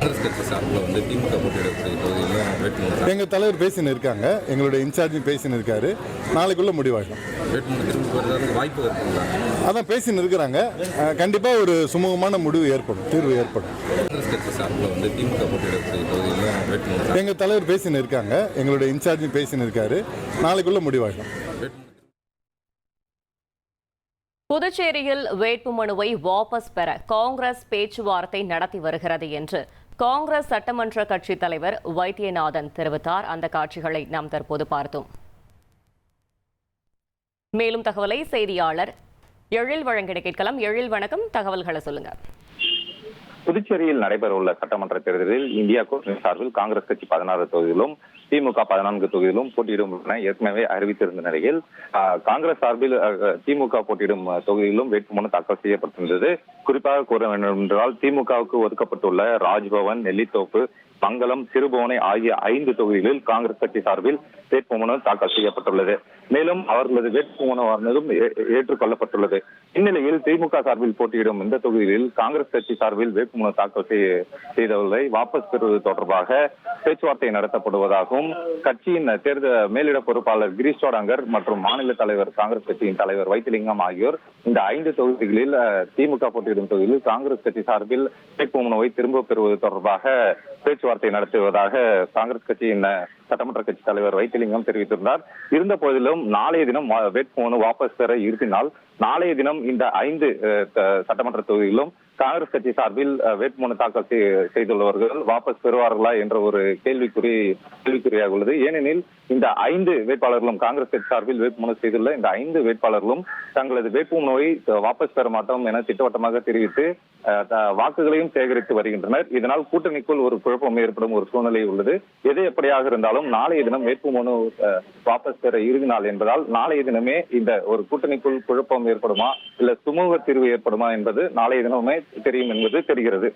காங்கிரஸ் கட்சி சார்பில் வந்து திமுக போட்டியிடக்கூடிய தொகுதியில் வேட்புமனு எங்கள் தலைவர் பேசின்னு இருக்காங்க, எங்களுடைய இன்சார்ஜும் பேசின்னு இருக்காரு. நாளைக்குள்ள முடிவாகும். வேட்புமனு திரும்ப பெறுவதற்கு வாய்ப்பு இருக்குங்களா? அதான் பேசின்னு இருக்கிறாங்க. கண்டிப்பாக ஒரு சுமூகமான முடிவு ஏற்படும், தீர்வு ஏற்படும். காங்கிரஸ் கட்சி சார்பில் வந்து திமுக போட்டியிடக்கூடிய தொகுதியில் வேட்புமனு எங்கள் தலைவர் பேசின்னு இருக்காங்க, எங்களுடைய இன்சார்ஜும் பேசின்னு இருக்காரு. நாளைக்குள்ள முடிவாகும். புதுச்சேரியில் வேட்புமனுவை வாபஸ் பெற காங்கிரஸ் பேச்சுவார்த்தை நடத்தி வருகிறது என்று காங்கிரஸ் சட்டமன்ற கட்சித் தலைவர் வைத்தியநாதன் தெரிவித்தார். அந்த காட்சிகளை நாம் தற்போது பார்த்தோம். மேலும் தகவலை செய்தியாளர் எழில் வழங்கிட கேட்கலாம். எழில், வணக்கம். தகவல்களை சொல்லுங்க. புதுச்சேரியில் நடைபெறவுள்ள சட்டமன்ற தேர்தலில் இந்தியா கூட்டணி சார்பில் காங்கிரஸ் கட்சி 16 தொகுதியிலும் திமுக 14 தொகுதியிலும் போட்டியிடும் என ஏற்கனவே அறிவித்திருந்த நிலையில் காங்கிரஸ் சார்பில் திமுக போட்டியிடும் தொகுதியிலும் வேட்புமனு தாக்கல் செய்யப்பட்டிருந்தது. குறிப்பாக கூற வேண்டும் என்றால் திமுகவுக்கு ஒதுக்கப்பட்டுள்ள ராஜ்பவன், நெல்லித்தோப்பு, மங்கலம், சிறுபுவனை ஆகிய 5 தொகுதிகளில் காங்கிரஸ் கட்சி சார்பில் வேட்புமனு தாக்கல் செய்யப்பட்டுள்ளது. மேலும் அவர்களது வேட்புமனுவானதும் ஏற்றுக்கொள்ளப்பட்டுள்ளது. இந்நிலையில் திமுக சார்பில் போட்டியிடும் இந்த தொகுதிகளில் காங்கிரஸ் கட்சி சார்பில் வேட்புமனு தாக்கல் செய்தவர்களை வாபஸ் பெறுவது தொடர்பாக பேச்சுவார்த்தை நடத்தப்படுவதாகவும் கட்சியின் தேர்தல் மேலிட பொறுப்பாளர் கிரீஷ் சோடாங்கர் மற்றும் மாநில தலைவர் காங்கிரஸ் கட்சியின் தலைவர் வைத்திலிங்கம் ஆகியோர் இந்த 5 தொகுதிகளில் திமுக போட்டியிடும் தொகுதியில் காங்கிரஸ் கட்சி சார்பில் வேட்புமனுவை திரும்ப பெறுவது தொடர்பாக பேச்சுவார்த்தை நடத்துவதாக காங்கிரஸ் கட்சியின் சட்டமன்ற கட்சி தலைவர் வைத்திலிங்கம் தெரிவித்திருந்தார். இருந்த போதிலும் நாளைய தினம் வேட்புமனு வாபஸ் பெற இருப்பினால் நாளைய தினம் இந்த 5 சட்டமன்ற தொகுதிகளிலும் காங்கிரஸ் கட்சி சார்பில் வேட்புமனு தாக்கல் செய்துள்ளவர்கள் வாபஸ் பெறுவார்களா என்ற ஒரு கேள்விக்குறியாக உள்ளது. ஏனெனில் இந்த 5 வேட்பாளர்களும் காங்கிரஸ் கட்சி சார்பில் வேட்புமனு செய்துள்ள இந்த 5 வேட்பாளர்களும் தங்களது வேட்புமனுவை வாபஸ் பெற மாட்டோம் என திட்டவட்டமாக தெரிவித்து வாக்குகளையும் சேகரித்து வருகின்றனர். இதனால் கூட்டணிக்குள் ஒரு குழப்பம் ஏற்படும் ஒரு சூழ்நிலை உள்ளது. எது எப்படியாக இருந்தாலும் நாளைய தினம் வேட்புமனு வாபஸ் பெற இறுதி நாள் என்பதால் நாளைய தினமே இந்த ஒரு கூட்டணிக்குள் குழப்பம் ஏற்படுமா இல்ல சுமூக தீர்வு ஏற்படுமா என்பது நாளைய தினமே தெரியும் என்பது தெரிகிறது.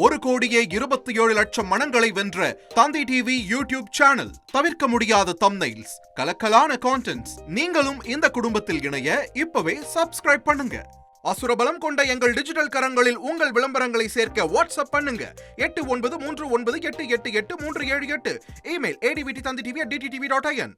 1,27,00,000 மனங்களை வென்ற தந்தி டிவி யூடியூப் சேனல். தவிர்க்க முடியாத தம்ப்நெயில்ஸ், கலக்கலான கான்டென்ட்ஸ். நீங்களும் இந்த குடும்பத்தில் இணைய இப்பவே சப்ஸ்கிரைப் பண்ணுங்க. அசுரபலம் கொண்ட எங்கள் டிஜிட்டல் கரங்களில் உங்கள் விளம்பரங்களை சேர்க்க வாட்ஸ்அப் பண்ணுங்க. 893988883778. Email advtthanditv@dttv.in.